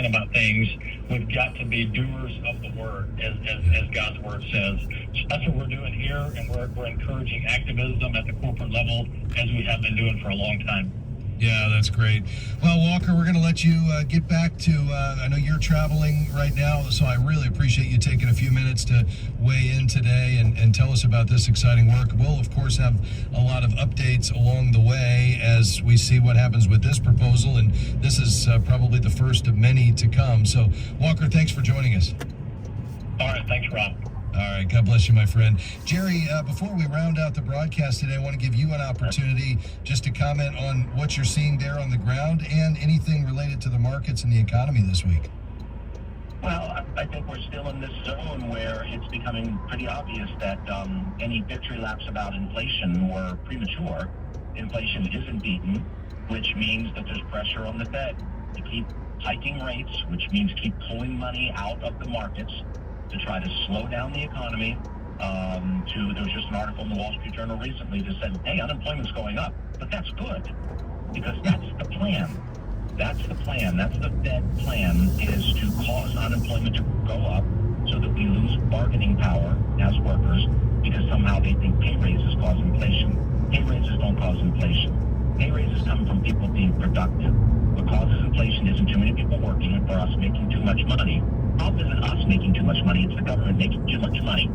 about things. We've got to be doers of the word, as God's word says. So that's what we're doing here, and we're encouraging activism at the corporate level as we have been doing for a long time. Yeah, that's great. Well, Walker, we're going to let you get back to, I know you're traveling right now, so I really appreciate you taking a few minutes to weigh in today and tell us about this exciting work. We'll, of course, have a lot of updates along the way as we see what happens with this proposal, and this is probably the first of many to come. So, Walker, thanks for joining us. All right, thanks, Rob. All right. God bless you, my friend. Jerry, before we round out the broadcast today, I want to give you an opportunity just to comment on what you're seeing there on the ground and anything related to the markets and the economy this week. Well, I think we're still in this zone where it's becoming pretty obvious that any victory laps about inflation were premature. Inflation isn't beaten, which means that there's pressure on the Fed to keep hiking rates, which means keep pulling money out of the markets to try to slow down the economy. There was just an article in the Wall Street Journal recently that said, hey, unemployment's going up, but that's good because that's the plan. That's the plan. That's the Fed plan, is to cause unemployment to go up so that we lose bargaining power as workers because somehow they think pay raises cause inflation. Pay raises don't cause inflation. Pay raises come from people being productive. What causes inflation isn't too many people working for us making too much money. The problem isn't us making too much money, it's the government making too much money.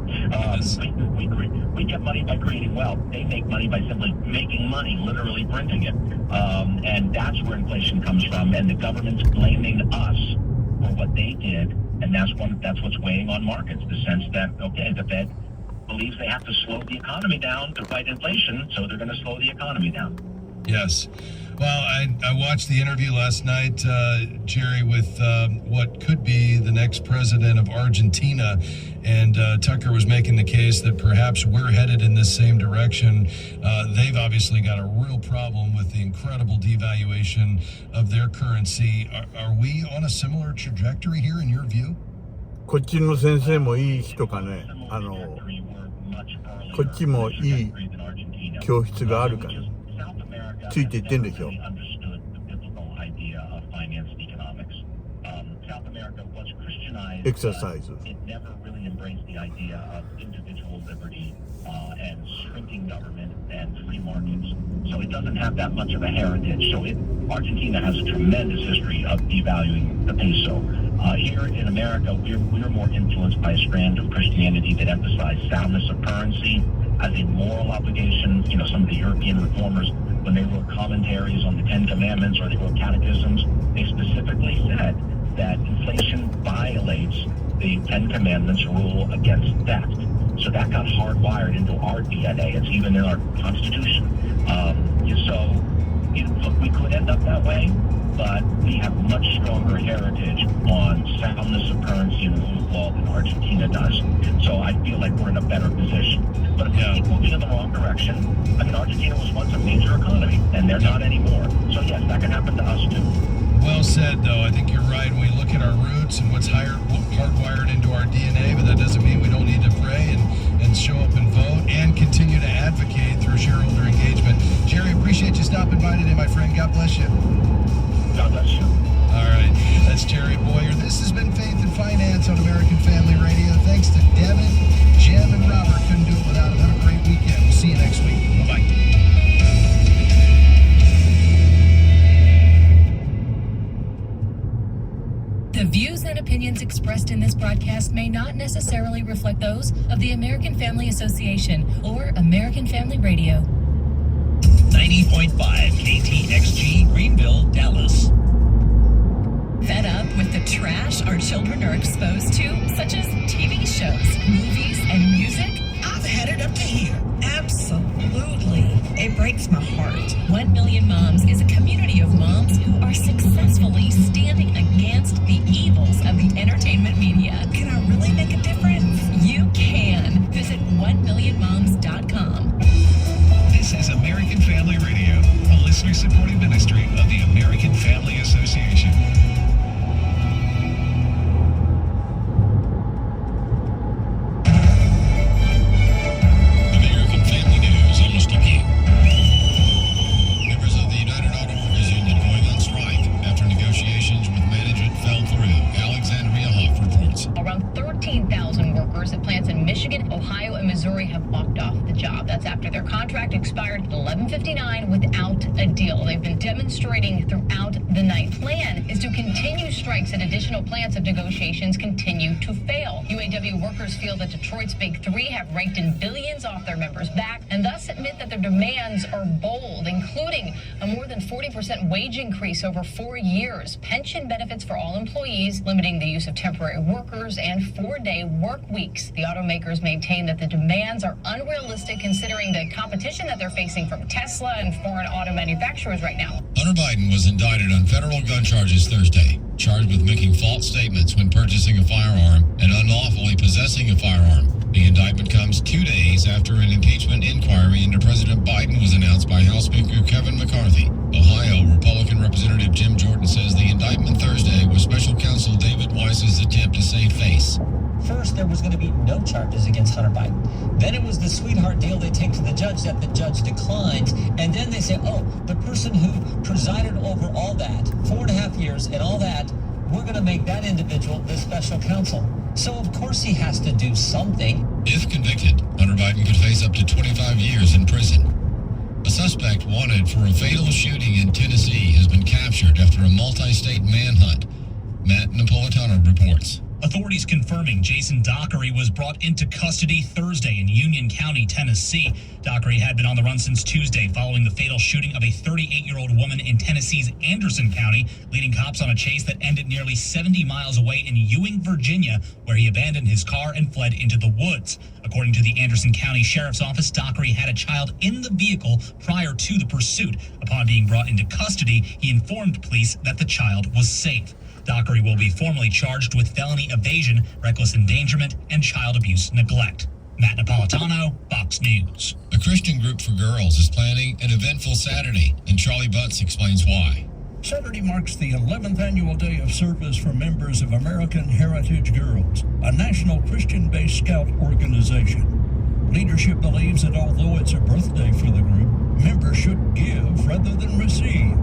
We get money by creating wealth. They make money by simply making money, literally printing it. And that's where inflation comes from. And the government's blaming us for what they did. And that's what's weighing on markets, the sense that, okay, the Fed believes they have to slow the economy down to fight inflation, so they're going to slow the economy down. Yes. Well, I watched the interview last night, Jerry, with what could be the next president of Argentina, and Tucker was making the case that perhaps we're headed in this same direction. They've obviously got a real problem with the incredible devaluation of their currency. Are we on a similar trajectory here in your view? こっちの先生もいい人かね。こっちもいい教室があるからついていってんでしょ。Exercise. It never really embraced the idea of individual liberty and shrinking government and free markets. So it doesn't have that much of a heritage. So Argentina has a tremendous history of devaluing the peso. Here in America, we're more influenced by a strand of Christianity that emphasized soundness of currency as a moral obligation. You know, some of the European reformers, when they wrote commentaries on the Ten Commandments or they wrote catechisms, they specifically said that inflation violates the Ten Commandments rule against theft. So that got hardwired into our DNA. It's even in our Constitution. Look, we could end up that way, but we have much stronger heritage on soundness of currency and rule of law than Argentina does. So I feel like we're in a better position. But if we keep moving in the wrong direction, I mean, Argentina was once a major economy, and they're not anymore. So yes, that can happen to us too. Well said, though. I think you're right. When we look at our roots and what's hardwired into our DNA, but that doesn't mean we don't need to pray and show up and vote and continue to advocate through shareholder engagement. Jerry, appreciate you stopping by today, my friend. God bless you. God bless you. All right. That's Jerry Bowyer. This has been Faith and Finance on American Family Radio. Thanks to Devin, Jim, and Robert. Couldn't do it without them. Have a great weekend. We'll see you next week. Bye-bye. The views and opinions expressed in this broadcast may not necessarily reflect those of the American Family Association or American Family Radio. 90.5 KTXG Greenville, Dallas. Fed up with the trash our children are exposed to, such as TV shows, movies, and music? I've had it up to here. Absolutely. It breaks my heart. 1 Million Moms is a community of moms who are successfully standing against the evils of the entertainment media. Can I really make a difference? You can. Visit 1millionmoms.com. This is American Family Radio, a listener-supported ministry of the American Family Association. Members of the United Auto Workers Union going on strike after negotiations with contract expired at 11:59 without a deal. They've been demonstrating throughout the night. Plan is to continue strikes at additional plants if negotiations continue to fail. UAW workers feel that Detroit's Big Three have raked in billions off their members' back and thus admit that their demands are bold, including a more than 40% wage increase over 4 years, pension benefits for all employees, limiting the use of temporary workers, and 4-day work weeks. The automakers maintain that the demands are unrealistic considering the competition that they're facing from Tesla and foreign auto manufacturers right now. Hunter Biden was indicted on federal gun charges Thursday, charged with making false statements when purchasing a firearm and unlawfully possessing a firearm. The indictment comes 2 days after an impeachment inquiry into President Biden was announced by House Speaker Kevin McCarthy. Ohio Republican Representative Jim Jordan says the indictment Thursday was Special Counsel David Weiss's attempt to save face. First, there was going to be no charges against Hunter Biden. Then it was the sweetheart deal they take to the judge that the judge declined. And then they say, oh, the person who presided over all that, 4.5 years and all that, we're going to make that individual the special counsel. So, of course, he has to do something. If convicted, Hunter Biden could face up to 25 years in prison. A suspect wanted for a fatal shooting in Tennessee has been captured after a multi-state manhunt. Matt Napolitano reports. Authorities confirming Jason Dockery was brought into custody Thursday in Union County, Tennessee. Dockery had been on the run since Tuesday following the fatal shooting of a 38-year-old woman in Tennessee's Anderson County, leading cops on a chase that ended nearly 70 miles away in Ewing, Virginia, where he abandoned his car and fled into the woods. According to the Anderson County Sheriff's Office, Dockery had a child in the vehicle prior to the pursuit. Upon being brought into custody, he informed police that the child was safe. Dockery will be formally charged with felony evasion, reckless endangerment, and child abuse neglect. Matt Napolitano, Fox News. A Christian group for girls is planning an eventful Saturday, and Charlie Butts explains why. Saturday marks the 11th annual day of service for members of American Heritage Girls, a national Christian-based scout organization. Leadership believes that although it's a birthday for the group, members should give rather than receive.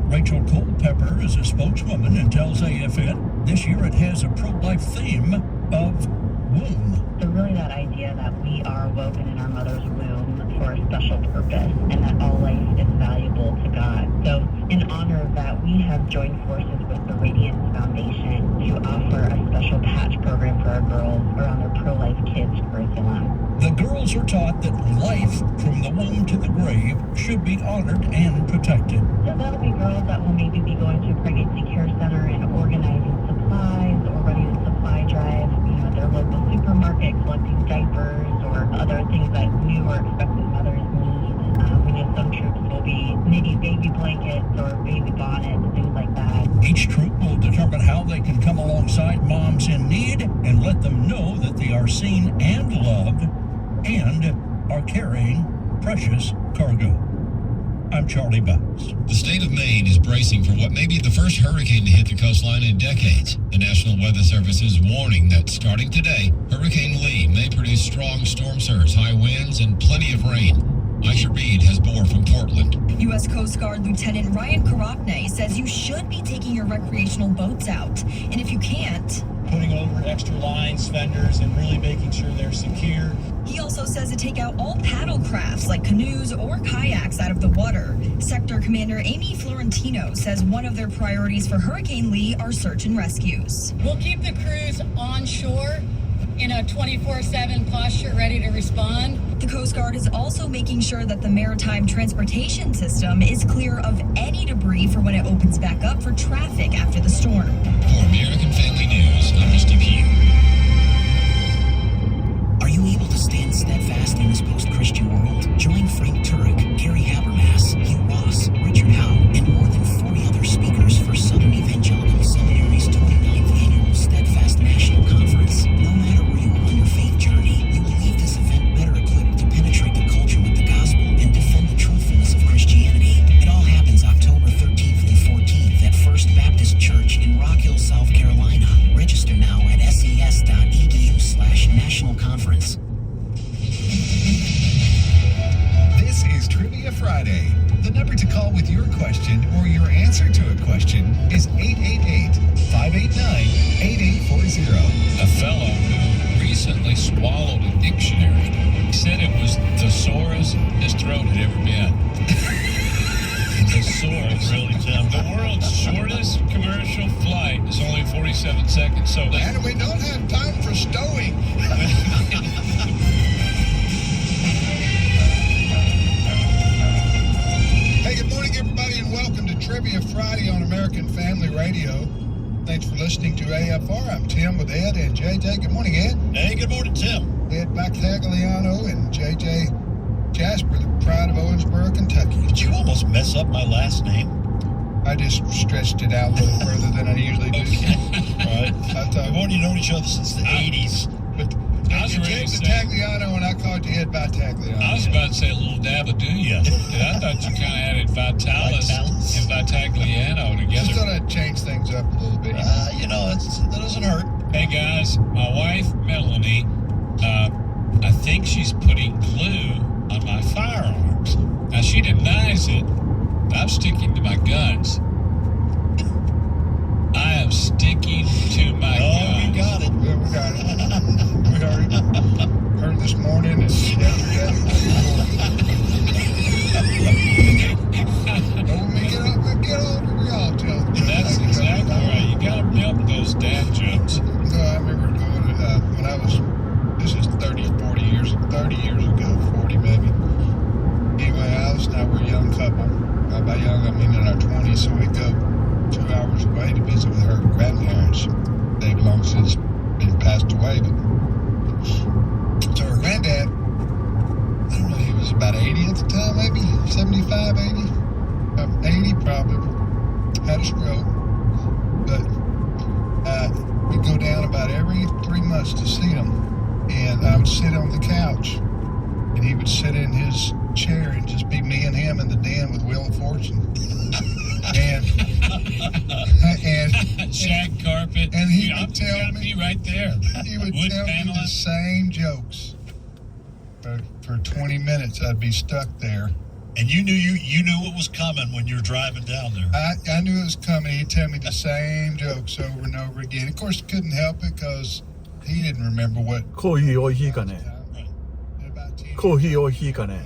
Rachel Culpepper is a spokeswoman and tells AFN this year it has a pro-life theme of womb. So really that idea that we are woven in our mother's womb for a special purpose and that all life is valuable to God. So in honor of that, we have joined forces with the Radiance Foundation to offer a special patch program for our girls around their pro-life kids curriculum. The girls are taught that life from the womb to the grave should be honored and protected. So that'll be girls that will maybe be going to a pregnancy care center and organizing supplies or running a supply drive, at their local supermarket, collecting diapers or other things that new or expectant mothers need. We know some troops will be knitting baby blankets or baby bonnets, things like that. Each troop will determine how they can come alongside moms in need and let them know that they are seen and loved and are carrying precious cargo. I'm Charlie Butts. The state of Maine is bracing for what may be the first hurricane to hit the coastline in decades. The National Weather Service is warning that starting today, Hurricane Lee may produce strong storm surge, high winds, and plenty of rain. Aisha Reed has more from Portland. U.S. Coast Guard Lieutenant Ryan Karopne says you should be taking your recreational boats out. And if you can't, putting over extra lines, fenders, and really making sure they're secure. He also says to take out all paddle crafts like canoes or kayaks out of the water. Sector Commander Amy Florentino says one of their priorities for Hurricane Lee are search and rescues. We'll keep the crews on shore in a 24/7 posture ready to respond. The Coast Guard is also making sure that the maritime transportation system is clear of any debris for when it opens back up for traffic after the storm. For American Family News, I'm Rusty Pugh. Are you able to stand steadfast in this post-Christian world? Join Frank Turek, Gary Habermas, Hugh Ross, Richard Howe, and more than 40 other speakers for Southern Evangelical Seminary's 29th Annual Steadfast National Conference. No matter where you are on your faith journey, you will leave this event better equipped to penetrate the culture with the gospel and defend the truthfulness of Christianity. It all happens October 13th and 14th at First Baptist Church in Rock Hill, South Carolina. Register now at ses.edu/national conference. This is Trivia Friday. The number to call with your question or your answer to a question is 888-589-8840. A fellow who recently swallowed a dictionary said it was thesaurus his throat had ever been. Thesaurus. Really, Tim? The world's shortest commercial flight is only 47 seconds. So, And we don't have time for stowing. Hey, good morning, everybody, and welcome to Trivia Friday on American Family Radio. Thanks for listening to AFR. I'm Tim with Ed and JJ. Good morning, Ed. Hey, good morning, Tim. Ed Battagliano and JJ Jasper, the pride of Owensboro, Kentucky. Did you almost mess up my last name? I just stretched it out a little further than I usually do. Right. We've only known each other since the 80s. But I was you ready James to say- Battagliano and I called you Ed Battagliano. I was about to say a little dab of do ya. And I thought you kind of added Vitalis and Vitagliano Just together. thought I'd change things up a little bit. That doesn't hurt. Hey guys, my wife Melanie, I think she's putting glue on my firearms. Now she denies it, but I'm sticking to my guns. I am sticking to my guns. We got it. Yeah, we got it. We heard this morning and yesterday. But when we get older, we all tell. That's exactly right. You gotta milk those dad jokes. No, I remember going when I was, this is 30 years ago, 40 maybe. Anyway, Alice and I were a young couple. By young, I mean in our 20s, so we'd go 2 hours away to visit with her grandparents. They've long since been passed away, but so her granddad, I don't know, he was about 80 at the time, maybe 75, 80, 80 probably, had a stroke, but we'd go down about every 3 months to see him, and I would sit on the couch, and he would sit in his chair and just be me and him in the den with Wheel of Fortune. and shag carpet, and he I'm would tell me right there. He would Wood tell me paneling. the same jokes. For 20 minutes, I'd be stuck there. And you knew what was coming when you were driving down there. I knew it was coming. He'd tell me the same jokes over and over again. Of course, couldn't help it because he didn't remember what. コーヒー美味しいかね。コーヒー美味しいかね。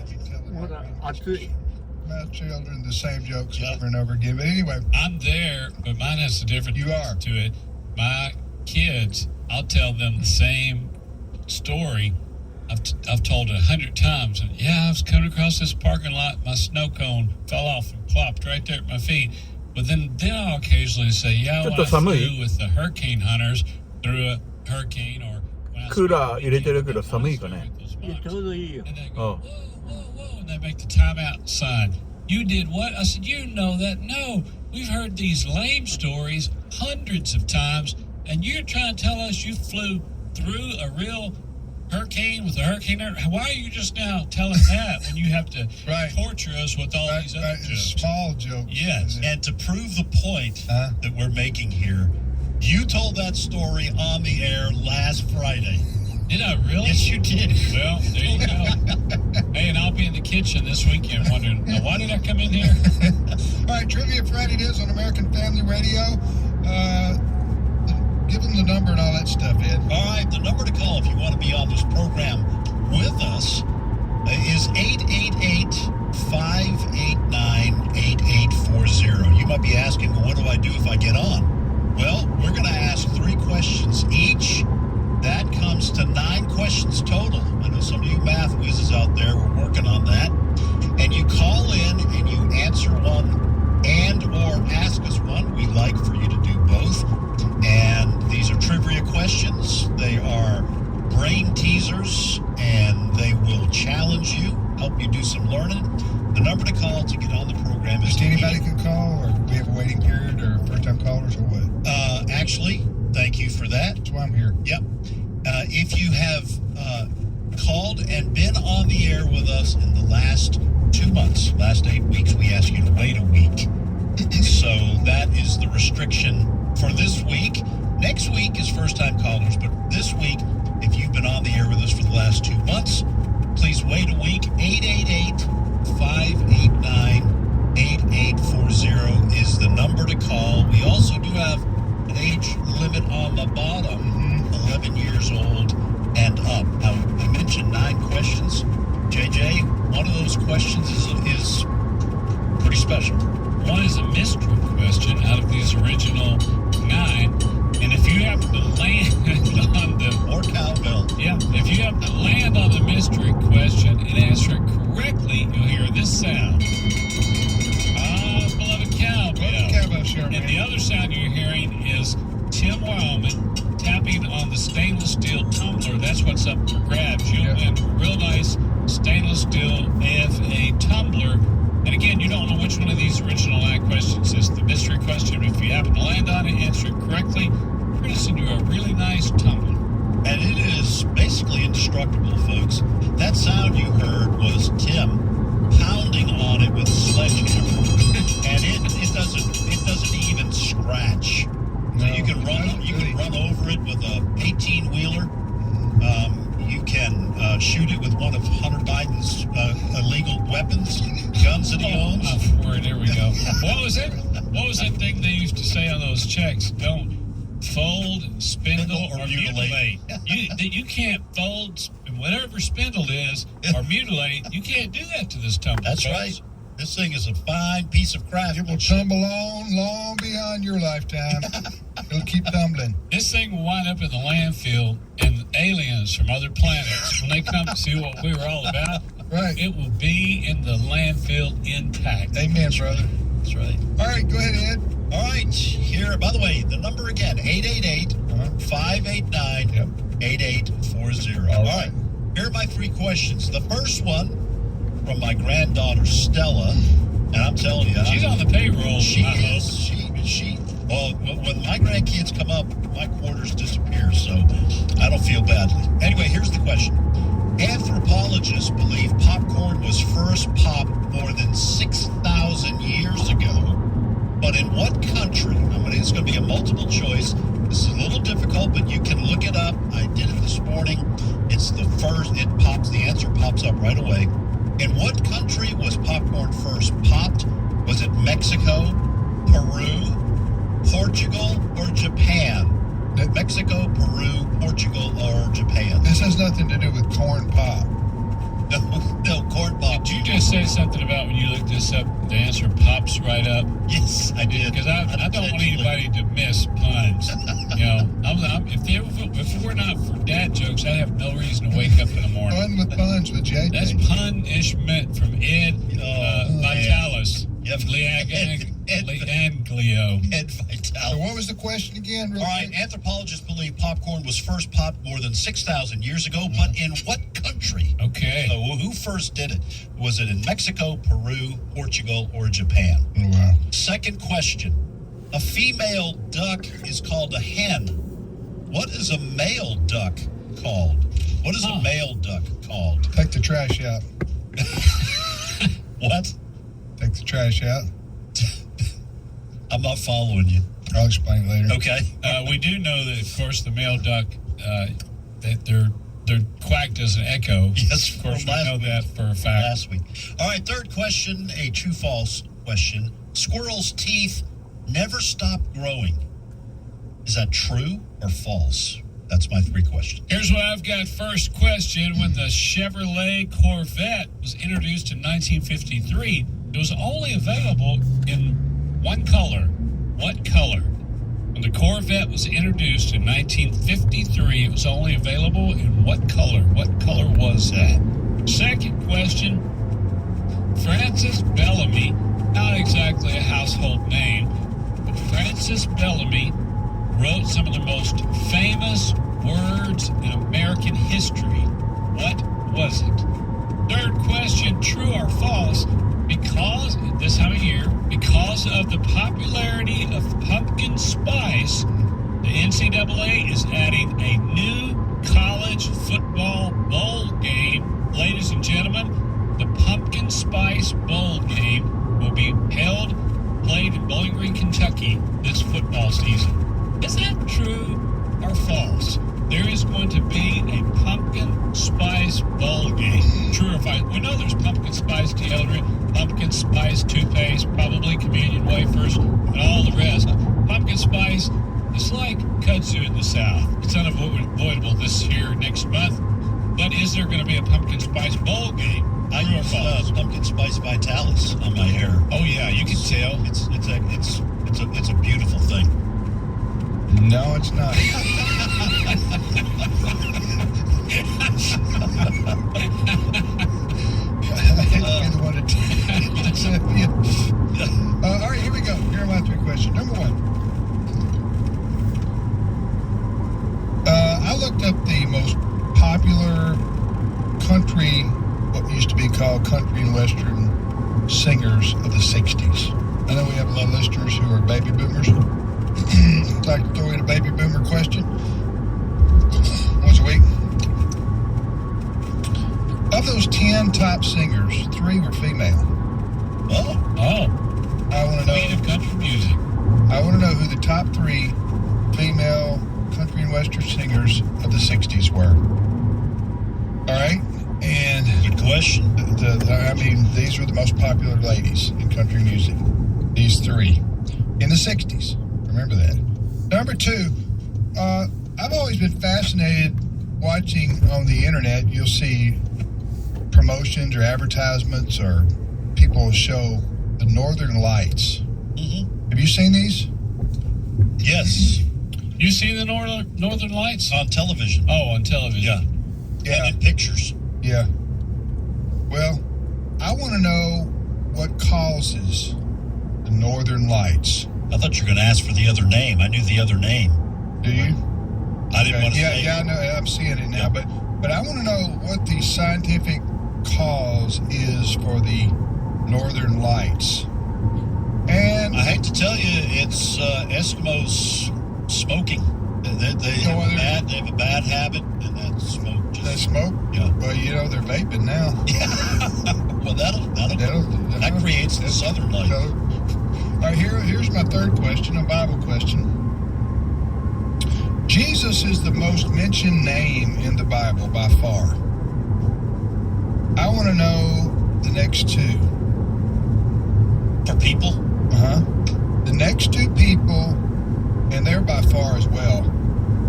My children, the same jokes over and over again. But anyway, I'm there, but mine has a different You are. to it. My kids, I'll tell them the same story. I've told it 100 times. Yeah, I was coming across this parking lot. My snow cone fell off and plopped right there at my feet. But then I'll occasionally say, yeah, when I flew with the hurricane hunters through a hurricane or when I was クーラー入れてるけど寒いかね。 ちょうどいいよ。 and they go, whoa, and they make the timeout sign. You did what? I said, you know that. No, we've heard these lame stories hundreds of times, and you're trying to tell us you flew through a real hurricane with a hurricane. Why are you just now telling that when you have to torture us with all these other jokes? Small jokes. Yes, and to prove the point that we're making here, you told that story on the air last Friday. Did I really? Yes, you did. Well, there you go. Hey, and I'll be in the kitchen this weekend wondering, now, why did I come in here? All right, Trivia Friday it is on American Family Radio. Give them the number and all that stuff, Ed. All right, the number to call if you want to be on this program with us is 888-589-8840. You might be asking, well, what do I do if I get on? Well, we're going to ask 3 questions each. That comes to 9 questions total. I know some of you math whizzes out there, we're working on that. And you call in and you answer one and or ask us one. We like for you to do both. And these are trivia questions. They are brain teasers, and they will challenge you, help you do some learning. The number to call to get on the program is... Just anybody can call, or we have a waiting period, or first-time callers, or what? Actually, thank you for that. That's why I'm here. Yep. If you have called and been on the air with us in the last 2 months, last 8 weeks, we ask you to wait a week. So that is the restriction for this week. Next week is first-time callers, but this week, if you've been on the air with us for the last 2 months, please wait a week. 888-589-8840 is the number to call. We also do have an age limit on the bottom, 11 years old and up. Now, I mentioned 9 questions. questions. JJ, one of those questions is pretty special. One is a mystery question out of these original 9. And if you happen to land on the... Or cowbell. Yeah, if you happen to land on the mystery question and answer it correctly, you'll hear this sound. Beloved cowbell. Cowbell, sure. And the other sound you're hearing is Tim Wildman tapping on the stainless steel tumbler. That's what's up for grabs. You'll win a real nice stainless steel AFA tumbler. And again, you don't know which one of these original 9 questions is the mystery question. If you happen to land on it and answer it correctly, we're going to send you a really nice tumbler. And it is basically indestructible, folks. That sound you heard was Tim pounding on it with a sledgehammer. And it doesn't even scratch. So you can run over it with a 18-wheeler. You can shoot it with one of Hunter Biden's illegal weapons, guns that he owns. There we go. What was it? What was that thing they used to say on those checks? Don't fold, spindle, or mutilate. You can't fold whatever spindle is or mutilate. You can't do that to this tumbler. That's right. This thing is a fine piece of craft. It will tumble on long beyond your lifetime. It'll keep tumbling. This thing will wind up in the landfill, and aliens from other planets, when they come to see what we were all about, right, it will be in the landfill intact. Amen, brother. That's right. All right, go ahead, Ed. All right, here, by the way, the number again, 888-589-8840. All right, here are my 3 questions. The first one from my granddaughter, Stella, and I'm telling you. She's on the payroll. She is. Well, when my grandkids come up, my quarters disappear, so I don't feel badly. Anyway, here's the question. Anthropologists believe popcorn was first popped more than 6,000 years ago. But in what country? It's going to be a multiple choice. This is a little difficult, but you can look it up. I did it this morning. It's the first. The answer pops up right away. In what country was popcorn first popped? Was it Mexico, Peru, Portugal, or Japan? Mexico, Peru, Portugal, or Japan? This has nothing to do with corn pop. No, corn pop. Did you just say something about when you look this up, the answer pops right up? Yes, I did. Because I don't want anybody to miss puns. If it were not for dad jokes, I'd have no reason to wake up in the morning. Fun with puns with JJ. That's punishment from Ed Vitalis. Yep. Leanglio. Ed Vitalis. So what was the question again? All right, anthropologists believe popcorn was first popped more than 6,000 years ago, but in what country? Okay. So who first did it? Was it in Mexico, Peru, Portugal, or Japan? Oh, wow. Second question. A female duck is called a hen. What is a male duck called? What is a male duck called? Take the trash out. What? Take the trash out. I'm not following you. I'll explain it later. Okay. We do know that, of course, the male duck, that their quack doesn't echo. Yes, of course, we know that for a fact. Last week. All right, third question, a true-false question. Squirrels' teeth never stop growing. Is that true or false? That's my 3 questions. Here's what I've got. First question. When the Chevrolet Corvette was introduced in 1953, it was only available in one color. What color? When the Corvette was introduced in 1953, it was only available in what color? What color was that? Second question. Francis Bellamy, not exactly a household name, but Francis Bellamy wrote some of the most famous words in American history. What was it? Third question, true or false? Because, this time of year, because of the popularity of pumpkin spice, the NCAA is adding a new college football bowl game. Ladies and gentlemen, the Pumpkin Spice Bowl game will be played in Bowling Green, Kentucky this football season. Is that true or false? There is going to be a pumpkin spice bowl game. True or false? We know there's pumpkin spice deodorant, pumpkin spice toothpaste, probably communion wafers, and all the rest. Pumpkin spice is like kudzu in the South. It's unavoidable this year, next month. But is there going to be a pumpkin spice bowl game? I use pumpkin spice Vitalis on my hair. Oh yeah, you can tell. It's a beautiful thing. No, it's not. All right, here we go. Here are my 3 questions. Number 1. I looked up the most popular country, what used to be called country and western singers of the 60s. I know we have a lot of listeners who are baby boomers. I'd like to throw in a baby boomer question once a week. Of those 10 top singers, 3 were female. Oh. I want to know. Queen of country music. I want to know who the top 3 female country and western singers of the 60s were. All right? And good question. I mean, these were the most popular ladies in country music. These 3 in the 60s. Remember that. Number 2, I've always been fascinated watching on the internet. You'll see promotions or advertisements or people show the Northern Lights. Mm-hmm. Have you seen these? Yes. You seen the Northern Lights? On television. Oh, on television. Yeah. And in pictures. Yeah. Well, I want to know what causes the Northern Lights. I thought you were going to ask for the other name. I knew the other name. Do you? I didn't want to say. Yeah, I know. I'm seeing it now. Yeah. But I want to know what the scientific cause is for the Northern Lights. And I hate to tell you, it's Eskimos smoking. They have a bad habit, and that's smoke. They smoke? Yeah. Well, they're vaping now. Yeah. Well, that creates the Southern Lights. All right, here's my 3rd question, a Bible question. Jesus is the most mentioned name in the Bible by far. I want to know the next 2. For people? Uh-huh. The next 2 people, and they're by far as well,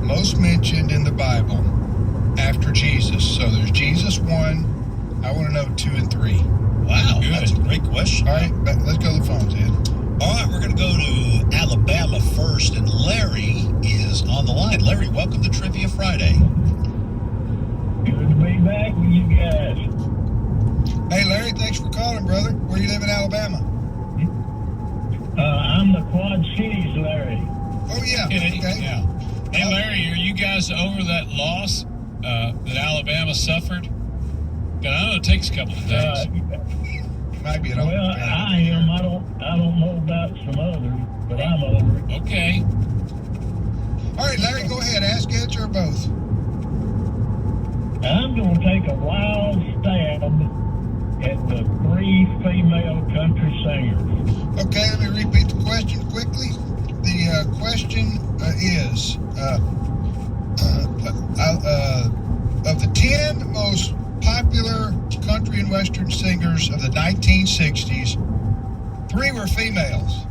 most mentioned in the Bible after Jesus. So there's Jesus 1. I want to know 2 and 3. Wow, that's a great question. All right, let's go to the phones, Ed. All right, we're going to go to Alabama first, and Larry is on the line. Larry, welcome to Trivia Friday. Good to be back with you guys. Hey, Larry, thanks for calling, brother. Where you live in Alabama? I'm the Quad Cities, Larry. Oh, yeah. Okay. Okay. Yeah. Hey, Larry, are you guys over that loss that Alabama suffered? Because I know it takes a couple of days. Might be I am. I don't know about some others, but I'm over it. Okay. All right, Larry, go ahead. Ask, answer, or both. I'm going to take a wild stab at the 3 female country singers. Okay, let me repeat the question quickly. The question is, of the 10 most popular country and western singers of the 1960s, 3 were females.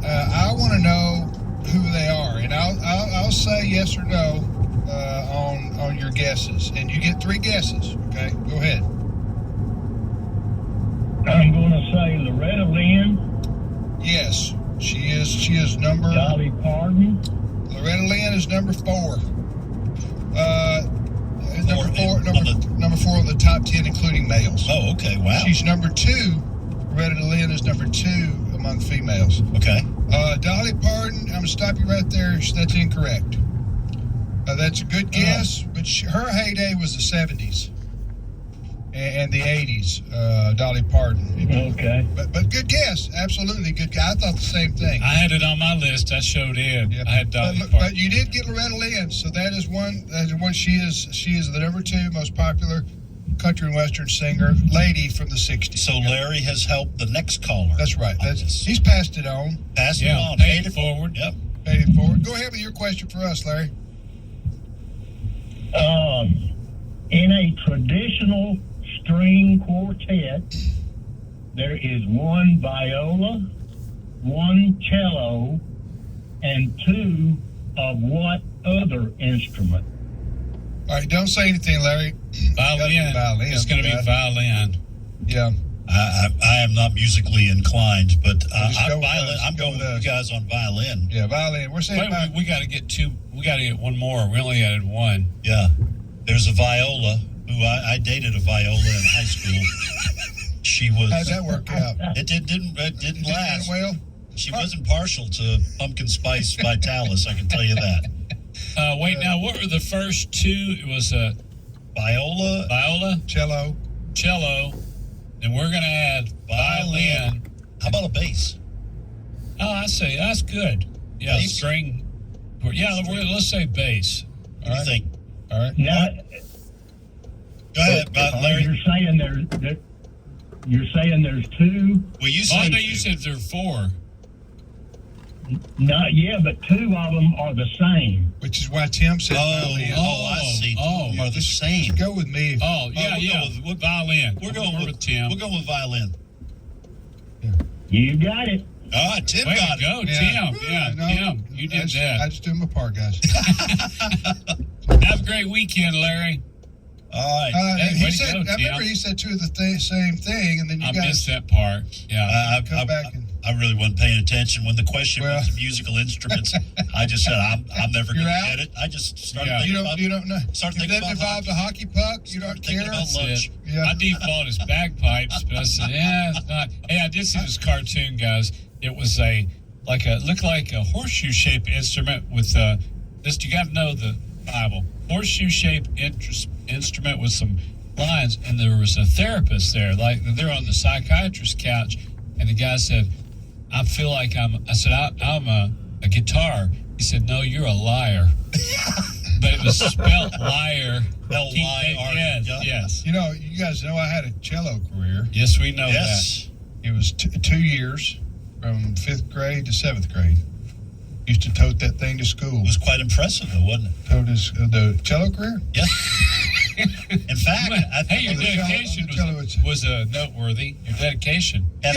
I want to know who they are, and I'll say yes or no on your guesses, and you get 3 guesses. Okay, go ahead. I'm going to say Loretta Lynn. Yes, she is number. Dolly Parton. Loretta Lynn is number 4. Number 4 on the top 10, including males. Oh, okay. Wow. She's number 2. Loretta Lynn is number 2 among females. Okay. Dolly Parton, I'm going to stop you right there. That's incorrect. That's a good guess, but her heyday was the 70s and the 80s, Dolly Parton. Okay. But good guess. Absolutely good guess. I thought the same thing. I had it on my list. I showed Ed. Yeah. I had Dolly Parton. But you did get Loretta Lynn, so that is one. She is the number 2 most popular country and western singer lady from the 60s. So Larry has helped the next caller. That's right. He's passed it on. Passed it on. Paid it forward. Yep. Paid it forward. Go ahead with your question for us, Larry. In a traditional string quartet, there is 1 viola, 1 cello, and 2 of what other instrument? All right, don't say anything, Larry. Violin. It's going to be violin. Yeah. I am not musically inclined, but violin. I'm going with you guys on violin. Yeah, violin. We're saying we got to get two. We got to get one more. We only added one. Yeah. There's a viola who I dated a viola in high school. She was. How'd that work out? It didn't last. Well, she wasn't partial to pumpkin spice Vitalis. I can tell you that. Wait, now what were the first two? It was a viola, cello, and we're going to add violin. How about a bass? Oh, I say that's good. Yeah, bass? String. Yeah, let's say bass. What do you think? All right. Now, Go ahead, Larry. You're saying there's two. Well, you Oh, said no, you said there are four. But two of them are the same. Which is why Tim said violin. I see. Two are the same. Go with me. We'll violin. We're going with Tim. We're going with violin. You got it. All right, Tim Way got to go, it. Tim. Tim, you did that. I just do my part, guys. Have a great weekend, Larry. All right. I remember he said two of the same thing, and then you guys missed that part. Yeah, come back and. I really wasn't paying attention when the question was musical instruments. I just said I'm never going to get it. I just started thinking about. You don't know. Start If thinking that about involved a hockey puck, you don't care. Lunch. Yeah. My default is bagpipes, but I said, it's not. Hey, I did see this cartoon, guys. It was looked like a horseshoe-shaped instrument with this. You got to know the Bible. Horseshoe-shaped instrument with some lines, and there was a therapist there, like they're on the psychiatrist's couch, and the guy said, I feel like I'm a guitar. He said, no, you're a liar. But it was spelled liar. L-Y-R. Yes. You know, you guys know I had a cello career. Yes, we know that. It was 2 years from 5th grade to 7th grade. Used to tote that thing to school. It was quite impressive, though, wasn't it? Tote the cello career? Yes. In fact, I think your dedication was noteworthy. Your dedication. And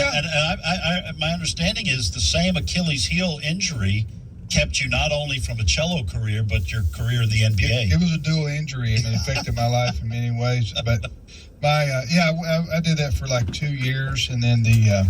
my understanding is the same Achilles heel injury kept you not only from a cello career, but your career in the NBA. It was a dual injury, and it affected my life in many ways. But I did that for like 2 years, and then the